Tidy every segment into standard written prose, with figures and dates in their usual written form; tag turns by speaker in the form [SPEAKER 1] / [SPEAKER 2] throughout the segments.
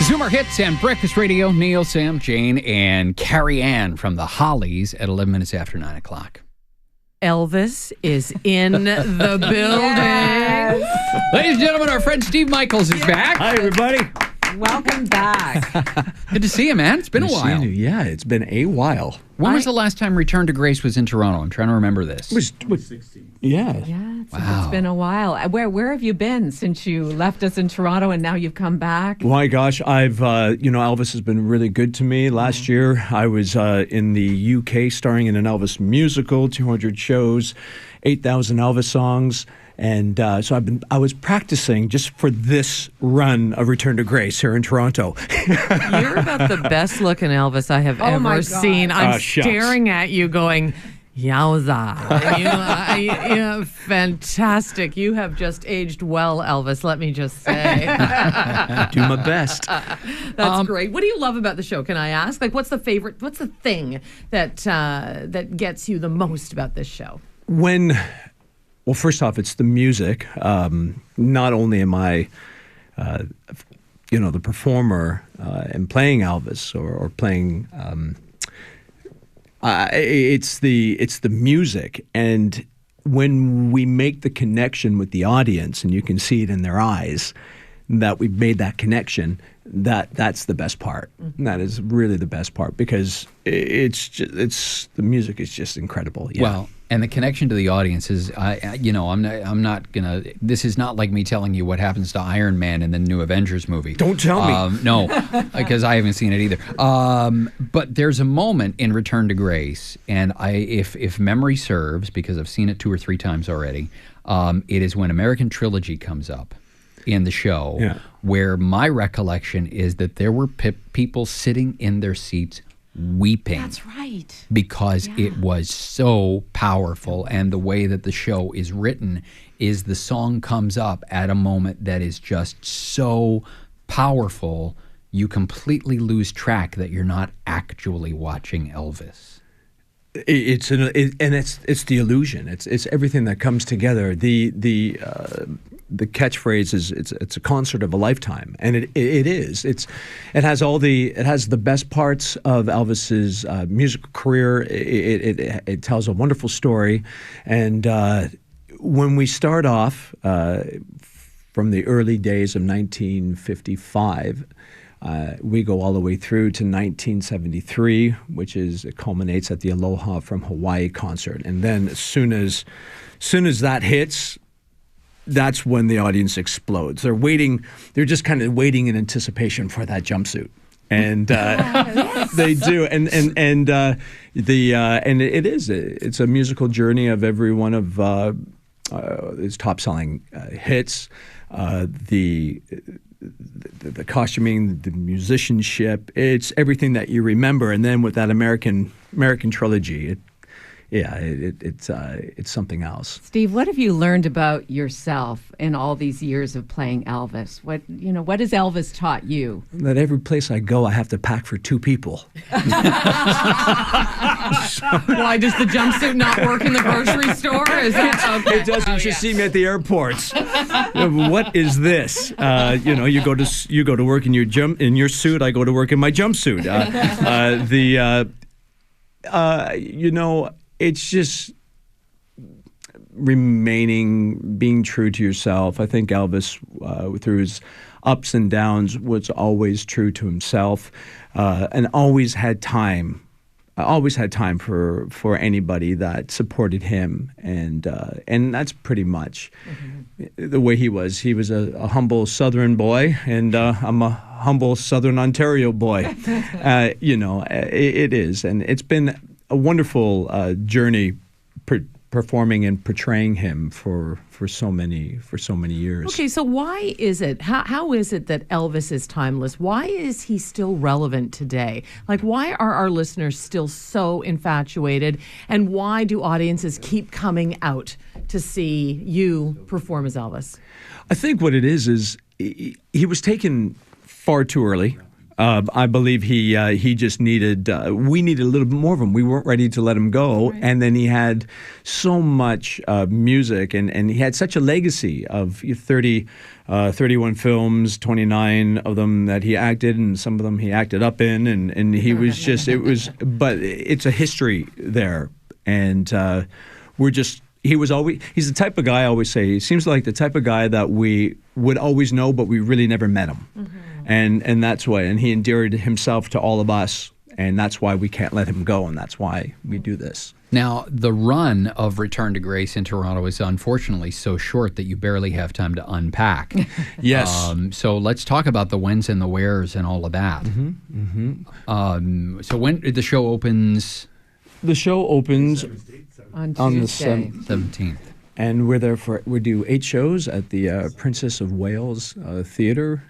[SPEAKER 1] Zoomer Hits and Breakfast Radio. Neil, Sam, Jane, and Carrie Ann from the Hollies at 11 minutes after 9 o'clock.
[SPEAKER 2] Elvis is in the building.
[SPEAKER 1] Yes. Ladies and gentlemen, our friend Steve Michaels is back.
[SPEAKER 3] Hi, everybody.
[SPEAKER 2] Welcome back.
[SPEAKER 1] Good to see you, man. It's been a while.
[SPEAKER 3] Yeah, it's been a while.
[SPEAKER 1] When was the last time Return to Grace was in Toronto? I'm trying to remember this.
[SPEAKER 3] It was 2016. Yeah.
[SPEAKER 2] It's been a while. Where have you been since you left us in Toronto and now you've come back?
[SPEAKER 3] My gosh, I've, Elvis has been really good to me. Last year, I was in the UK starring in an Elvis musical, 200 shows, 8,000 Elvis songs. And so I was practicing just for this run of Return to Grace here in Toronto.
[SPEAKER 2] You're about the best looking Elvis I have ever seen. I'm staring at you going, yowza. You fantastic. You have just aged well, Elvis, let me just say.
[SPEAKER 3] Do my best.
[SPEAKER 2] That's great. What do you love about the show, can I ask? Like, what's the thing that gets you the most about this show?
[SPEAKER 3] Well, first off, it's the music. Not only am I, the performer and playing Elvis or playing, it's the music. And when we make the connection with the audience, and you can see it in their eyes, that we've made that connection, that's the best part. Mm-hmm. That is really the best part because the music is just incredible. Yeah.
[SPEAKER 1] Well, and the connection to the audience is, I'm not gonna. This is not like me telling you what happens to Iron Man in the new Avengers movie.
[SPEAKER 3] Don't tell me.
[SPEAKER 1] No, because I haven't seen it either. But there's a moment in Return to Grace, and if memory serves, because I've seen it 2 or 3 times already, it is when American Trilogy comes up in the show, where my recollection is that there were people sitting in their seats weeping.
[SPEAKER 2] That's right.
[SPEAKER 1] Because it was so powerful, and the way that the show is written is the song comes up at a moment that is just so powerful, you completely lose track that you're not actually watching Elvis.
[SPEAKER 3] It's the illusion. It's everything that comes together. The catchphrase is it's a concert of a lifetime, and it is. It has the best parts of Elvis's musical career. It tells a wonderful story, and when we start off from the early days of 1955. We go all the way through to 1973, which it culminates at the Aloha from Hawaii concert. And then as soon as that hits, that's when the audience explodes. They're just kind of waiting in anticipation for that jumpsuit. And they do, it's a musical journey of every one of its top-selling hits, the costuming, the musicianship, it's everything that you remember. And then with that American Trilogy, it's something else.
[SPEAKER 2] Steve, what have you learned about yourself in all these years of playing Elvis? What has Elvis taught you?
[SPEAKER 3] That every place I go, I have to pack for 2 people.
[SPEAKER 2] Why does the jumpsuit not work in the grocery store? Is that okay?
[SPEAKER 3] It doesn't. You should see me at the airports. What is this? You go to work in your suit. I go to work in my jumpsuit. It's just being true to yourself. I think Elvis, through his ups and downs, was always true to himself, and always had time. For anybody that supported him, and that's pretty much the way he was. He was a humble Southern boy, and I'm a humble Southern Ontario boy. It is, and it's been a wonderful journey performing and portraying him for so many years.
[SPEAKER 2] Okay, so why is it? How is it that Elvis is timeless? Why is he still relevant today? Like, why are our listeners still so infatuated? And why do audiences keep coming out to see you perform as Elvis?
[SPEAKER 3] I think what it is he was taken far too early. I believe he just needed, we needed a little bit more of him. We weren't ready to let him go. Right. And then he had so much music, and he had such a legacy of 31 films, 29 of them that he acted, and some of them he acted up in. And he was just, but it's a history there. And he's the type of guy, I always say, he seems like the type of guy that we would always know, but we really never met him. Mm-hmm. And that's why, and he endeared himself to all of us, and that's why we can't let him go, and that's why we do this.
[SPEAKER 1] Now, the run of Return to Grace in Toronto is unfortunately so short that you barely have time to unpack.
[SPEAKER 3] Yes.
[SPEAKER 1] So let's talk about the whens and the wheres and all of that.
[SPEAKER 3] Mm-hmm. Mm-hmm.
[SPEAKER 1] So when the show opens?
[SPEAKER 3] The show opens
[SPEAKER 2] on
[SPEAKER 3] the
[SPEAKER 2] Tuesday.
[SPEAKER 1] 17th.
[SPEAKER 3] And we're there we do 8 shows at the Princess of Wales Theatre.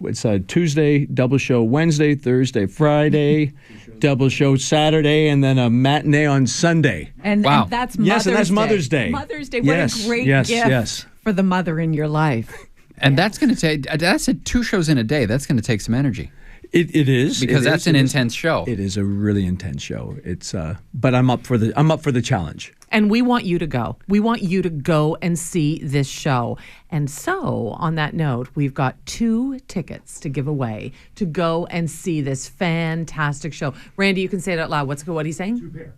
[SPEAKER 3] It's a Tuesday, double show Wednesday, Thursday, Friday, double show Saturday, and then a matinee on Sunday.
[SPEAKER 4] And,
[SPEAKER 1] wow.
[SPEAKER 4] And that's Mother's Day.
[SPEAKER 3] Yes, and that's Mother's Day.
[SPEAKER 4] Mother's Day, what a great gift for the mother in your life.
[SPEAKER 1] And that's going to take, that's 2 shows in a day. That's going to take some energy.
[SPEAKER 3] It is.
[SPEAKER 1] Because that's an intense show.
[SPEAKER 3] It is a really intense show. It's but I'm up for the challenge.
[SPEAKER 2] And we want you to go. We want you to go and see this show. And so, on that note, we've got 2 tickets to give away to go and see this fantastic show. Randy, you can say it out loud. What he's saying?
[SPEAKER 3] 2 pairs.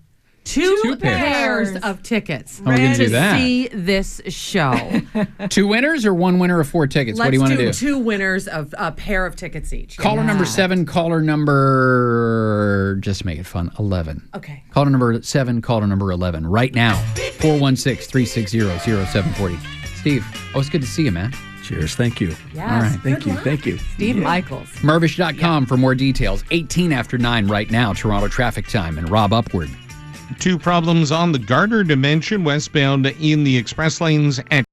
[SPEAKER 2] Two pairs of tickets
[SPEAKER 1] How are we gonna do that?
[SPEAKER 2] to see this show.
[SPEAKER 1] 2 winners or 1 winner of 4 tickets? What do you want to do?
[SPEAKER 2] Let's do 2 winners of a pair of tickets each.
[SPEAKER 1] Caller number 7, caller number, just make it fun, 11.
[SPEAKER 2] Okay.
[SPEAKER 1] Caller number 7, caller number 11, right now, 416-360-0740. Steve, always good to see you, man.
[SPEAKER 3] Cheers. Thank you.
[SPEAKER 2] Yes.
[SPEAKER 1] All right.
[SPEAKER 3] Thank you. Thank you.
[SPEAKER 4] Steve Michaels.
[SPEAKER 1] Mervish.com for more details. 18 after 9 right now, Toronto traffic time, and Rob Upward.
[SPEAKER 5] 2 problems on the Gardner Dimension westbound in the express lanes at